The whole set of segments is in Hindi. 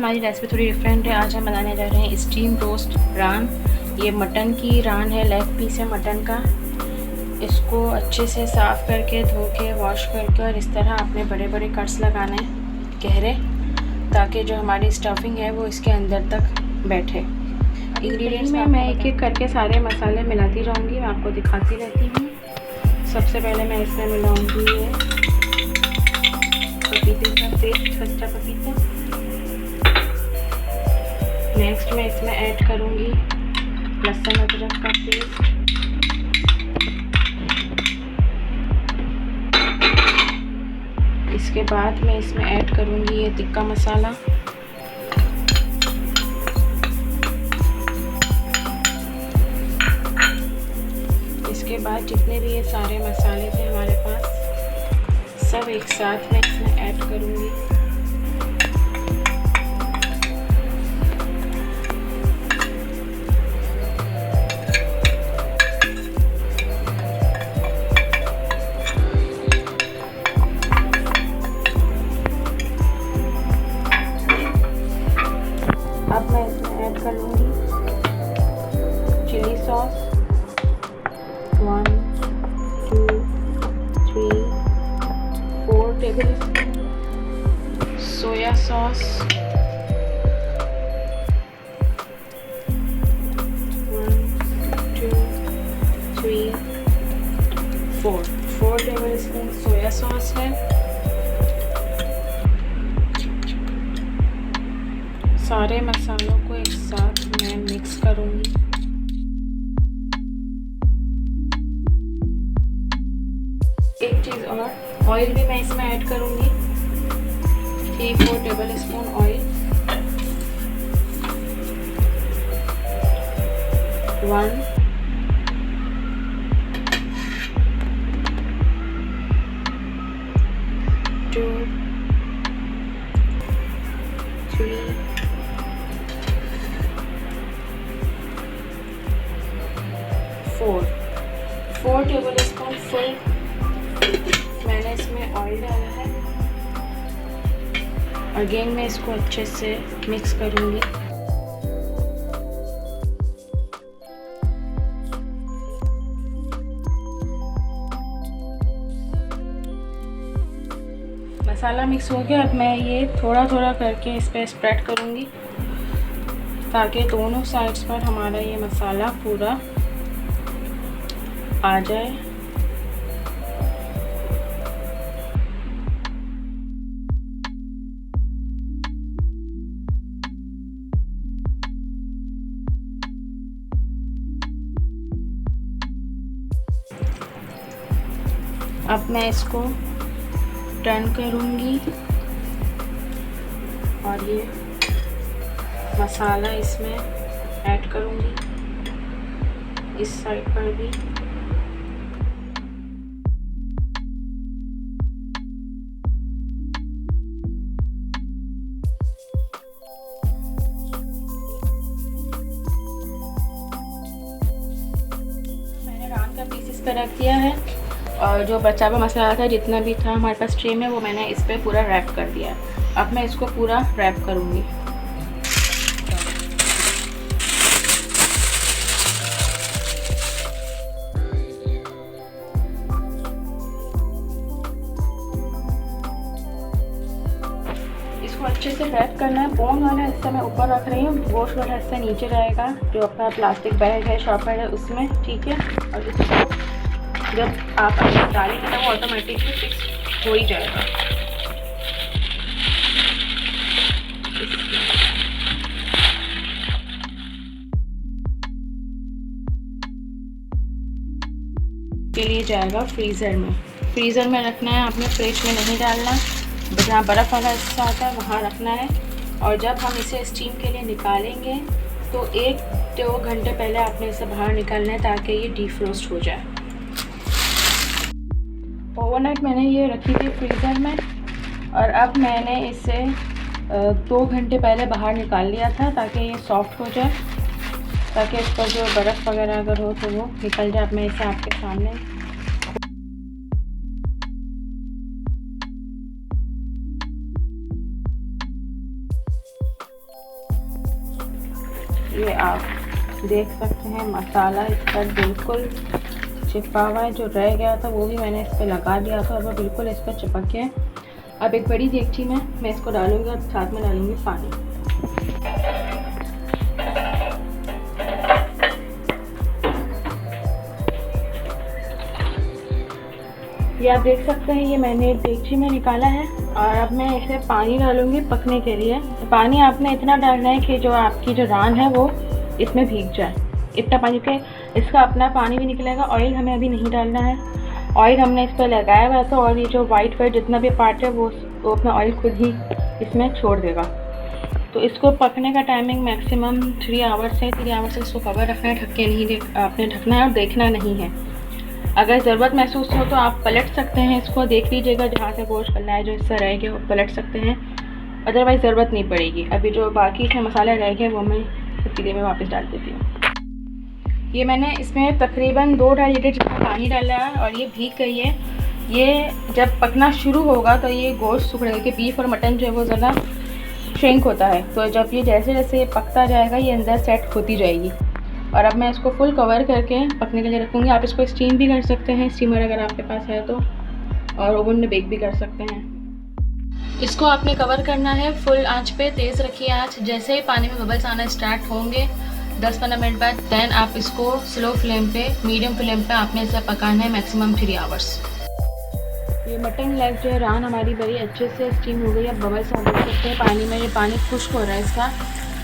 हमारी रेसिपी थोड़ी डिफरेंट है। आज हम बनाने जा रहे हैं स्टीम रोस्ट रान। ये मटन की रान है, लेग पीस है मटन का। इसको अच्छे से साफ़ करके धो के वॉश करके और इस तरह अपने बड़े बड़े कट्स लगाने गहरे, ताकि जो हमारी स्टफिंग है वो इसके अंदर तक बैठे। इंग्रेडिएंट्स में मैं एक एक करके सारे मसाले मिलाती जाऊँगी, मैं आपको दिखाती रहती हूँ। सबसे पहले मैं इसमें मिलाऊँगी ये पपीते का पेस्ट, कच्चा पपीता। नेक्स्ट मैं इसमें ऐड करूँगी लहसुन अदरक का पेस्ट। इसके बाद मैं इसमें ऐड करूँगी ये टिक्का मसाला। इसके बाद जितने भी ये सारे मसाले थे हमारे पास, सब एक साथ मैं इसमें ऐड करूँगी। अब मैं इसमें ऐड कर लूँगी chilli sauce 1 2 3 4 tablespoon, soya sauce 1 2 3 4 tablespoon soya sauce है। सारे मसालों को एक साथ मैं मिक्स करूँगी। एक चीज़ और, ऑयल भी मैं इसमें ऐड करूँगी 3-4 table spoon oil. 1 2 3 4 table spoon full मैंने इसमें ऑयल डाला है। अगेन मैं इसको अच्छे से मिक्स करूँगी। मसाला मिक्स हो गया। अब मैं ये थोड़ा थोड़ा करके इस पर स्प्रेड करूँगी, ताकि दोनों साइड्स पर हमारा ये मसाला पूरा आ जाए। अब मैं इसको टर्न करूँगी और ये मसाला इसमें ऐड करूँगी, इस साइड पर भी। मैंने रान का पीस इस पर रख दिया है और जो बचा हुआ मसाला था, जितना भी था हमारे पास ट्रे में, वो मैंने इस पर पूरा रैप कर दिया। अब मैं इसको पूरा रैप करूँगी। इसको अच्छे से रैप करना है। बोन वाला हिस्सा मैं ऊपर रख रही हूँ, गोश्त वाला हिस्सा नीचे रहेगा, जो अपना प्लास्टिक बैग है, शॉपर है, उसमें। ठीक है। और इसको जब आप अंदर डालेंगे तो वो ऑटोमेटिकली फिक्स हो ही जाएगा। के लिए जाएगा फ्रीज़र में। फ्रीज़र में रखना है आपने, फ्रिज में नहीं डालना। जहाँ बर्फ़ वाला हिस्सा आता है वहाँ रखना है। और जब हम इसे स्टीम के लिए निकालेंगे तो 1-2 घंटे पहले आपने इसे बाहर निकालना है, ताकि ये डीफ्रोस्ट हो जाए। ओवरनाइट मैंने ये रखी थी फ्रीज़र में, और अब मैंने इसे 2 घंटे पहले बाहर निकाल लिया था, ताकि ये सॉफ्ट हो जाए, ताकि इस पर जो बर्फ़ वगैरह अगर हो तो वो निकल जाए। अब मैं इसे आपके सामने ये आप देख सकते हैं मसाला इस पर बिल्कुल चिपका हुआ है। जो रह गया था वो भी मैंने इस पर लगा दिया था और वो बिल्कुल इस पर चिपक गया है। अब एक बड़ी देगची में मैं इसको डालूँगी और साथ में डालूँगी पानी। ये आप देख सकते हैं, ये मैंने देगची में निकाला है और अब मैं इसे पानी डालूँगी पकने के लिए। पानी आपने इतना डालना है कि जो आपकी जो रान है वो इसमें भीग जाए। इतना पानी के इसका अपना पानी भी निकलेगा। ऑयल हमें अभी नहीं डालना है, ऑयल हमने इस पर लगाया हुआ था और ये जो वाइट जितना भी पार्ट है वो अपना ऑयल खुद ही इसमें छोड़ देगा। तो इसको पकने का टाइमिंग मैक्सिमम 3 आवर्स है। 3 आवर्स से इसको कवर रखना है, ढक के नहीं आपने ढकना है और देखना नहीं है। अगर ज़रूरत महसूस हो तो आप पलट सकते हैं इसको, देख लीजिएगा जहाँ से गोश्त करना है जो हिस्सा रह गया वो पलट सकते हैं, अदरवाइज़ ज़रूरत नहीं पड़ेगी। अभी जो बाकी इसमें मसाले रह गए वो मैं पतीले में वापस डाल देती हूँ। ये मैंने इसमें तकरीबन 2-2.5 लीटर जितना पानी डाला है और ये भीग गई है। ये जब पकना शुरू होगा तो ये गोश्त सूखेगा कि बीफ और मटन जो है वो ज़्यादा श्रिंक होता है। तो जब ये जैसे जैसे पकता जाएगा ये अंदर सेट होती जाएगी। और अब मैं इसको फुल कवर करके पकने के लिए रखूँगी। आप इसको स्टीम भी कर सकते हैं, स्टीमर अगर आपके पास है तो, और ओवन में बेक भी कर सकते हैं। इसको आपने कवर करना है फुल आंच पे, तेज़ रखिए आंच। जैसे ही पानी में बबल्स आना स्टार्ट होंगे 10-15 मिनट बाद, दैन आप इसको स्लो फ्लेम पे, मीडियम फ्लेम पे आपने इसे पकाना है मैक्सिमम 3 आवर्स। ये मटन लेग जो है रान हमारी बड़ी अच्छे से स्टीम हो गई। अब बबल्स आप देख सकते हैं पानी में, ये पानी खुश्क हो रहा है इसका।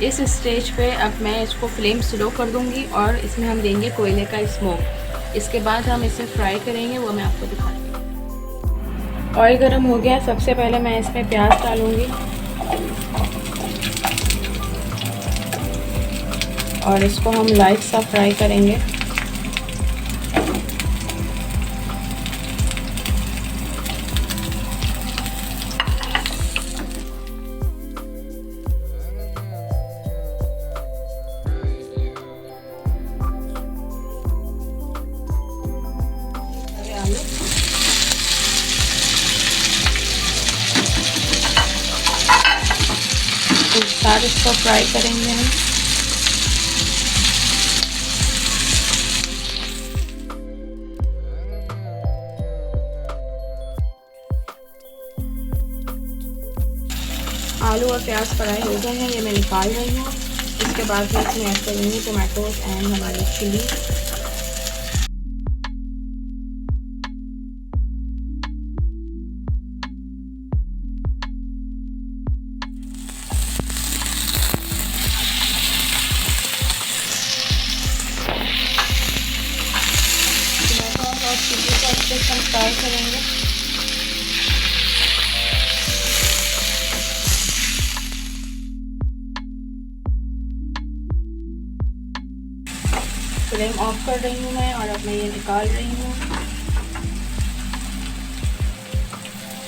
इस स्टेज पे अब मैं इसको फ्लेम स्लो कर दूंगी और इसमें हम देंगे कोयले का स्मोक। इसके बाद हम इसे फ्राई करेंगे, वो मैं आपको दिखाती हूँ। ऑयल गर्म हो गया। सबसे पहले मैं इसमें प्याज डालूँगी और इसको हम लाइट सा फ्राई करेंगे। एक साथ इसको फ्राई करेंगे हम। आलू और प्याज फ्राई हो गए हैं, ये मैं निकाल रही हूँ। इसके बाद मैं इसमें ऐड करूँगी टमाटोज एंड हमारी चिली। टमाटो और चिली को अच्छे से फ्राई करेंगे। फ्लेम ऑफ कर रही हूँ मैं और अब मैं ये निकाल रही हूँ।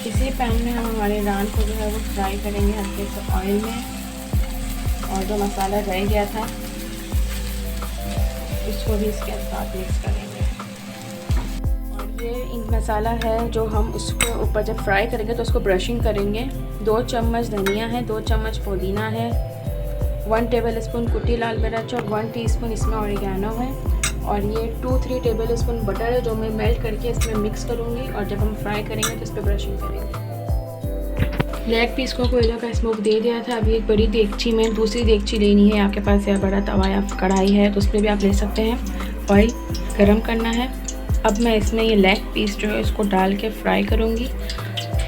इसी पैन में हम हमारे रान को जो है वो फ्राई करेंगे हल्के से ऑयल में, और जो मसाला रह गया था इसको भी इसके साथ मिक्स करेंगे। और ये इन मसाला है जो हम उसके ऊपर जब फ्राई करेंगे तो उसको ब्रशिंग करेंगे। 2 चम्मच धनिया है, 2 चम्मच पुदीना है, 1 टेबलस्पून कुटी लाल मिर्च और 1 टीस्पून इसमें ऑरिगेनो है, और ये 2-3 टेबलस्पून बटर है जो मैं मेल्ट करके इसमें मिक्स करूँगी। और जब हम फ्राई करेंगे तो इस पर ब्रशिंग करेंगे। लेग पीस को कोयला का स्मोक दे दिया था। अभी एक बड़ी देगची में दूसरी देगची लेनी है, आपके पास या बड़ा तवा या कढ़ाई है तो उस पर भी आप ले सकते हैं। ऑयल गरम करना है। अब मैं इसमें ये लेग पीस जो है इसको डाल के फ्राई करूँगी,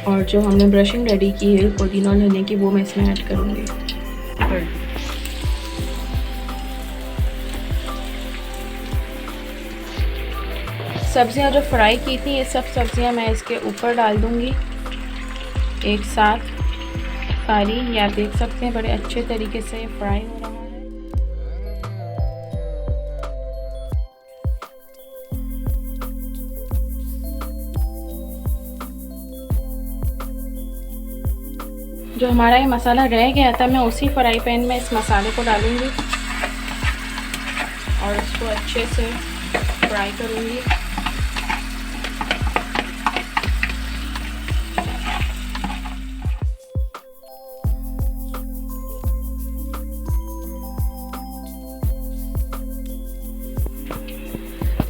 और जो हमने ब्रशिंग रेडी की है पुदीना और धनिया की वो मैं इसमें ऐड करूँगी। सब्जियां जो फ्राई की थी ये सब सब्जियां मैं इसके ऊपर डाल दूंगी एक साथ सारी। ये आप देख सकते हैं बड़े अच्छे तरीके से फ्राई हो रहा है। जो हमारा ये मसाला रह गया था मैं उसी फ्राई पैन में इस मसाले को डालूंगी और इसको अच्छे से फ्राई करूंगी।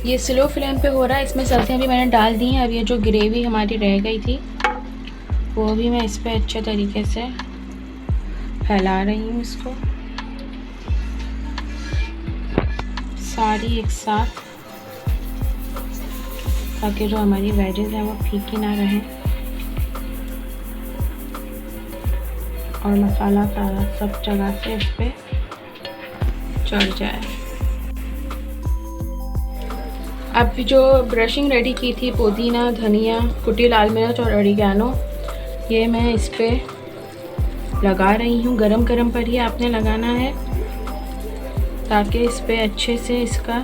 ये स्लो फ्लेम पे हो रहा है। इसमें सब्जियां भी मैंने डाल दी हैं। अब ये जो ग्रेवी हमारी रह गई थी वो भी मैं इस पर अच्छे तरीके से फैला रही हूँ इसको सारी एक साथ, ताकि जो हमारी वेजेस हैं वो फीकी ना रहें और मसाला सारा सब जगह से इस पर चढ़ जाए। अब जो ब्रशिंग रेडी की थी पुदीना, धनिया, कुटी लाल मिर्च और ऑरिगेनो, ये मैं इस पर लगा रही हूँ। गरम गरम पर ही आपने लगाना है ताकि इस पर अच्छे से इसका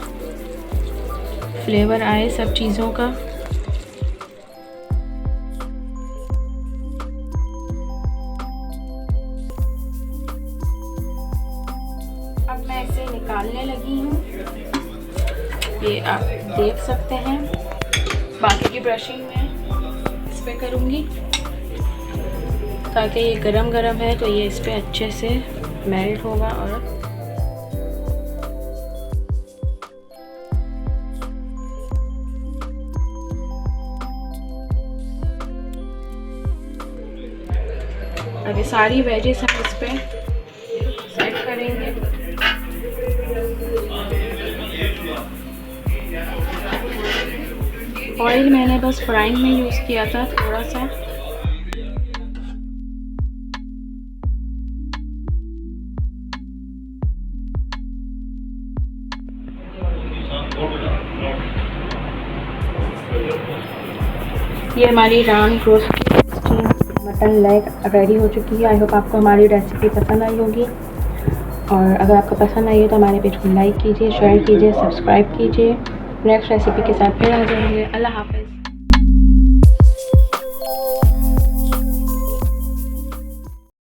फ्लेवर आए सब चीज़ों का। अब मैं इसे निकालने लगी हूँ, ये आप देख सकते हैं। बाकी की ब्रशिंग मैं इस पे करूँगी ताकि ये गरम गरम है तो ये इस पे अच्छे से मेल्ट होगा। और अब ये सारी वेजेस हम इस पे सेट करेंगे। ऑयल मैंने बस फ्राइंग में यूज़ किया था थोड़ा सा। ये हमारी रान रोस्ट मटन लेग रेडी हो चुकी है। आई होप आपको हमारी रेसिपी पसंद आई होगी, और अगर आपको पसंद आई है तो हमारे पेज को लाइक कीजिए, शेयर कीजिए, सब्सक्राइब कीजिए। नेक्स्ट रेसिपी के साथ फिर आ जाएंगे। अल्लाह हाफ़िज़।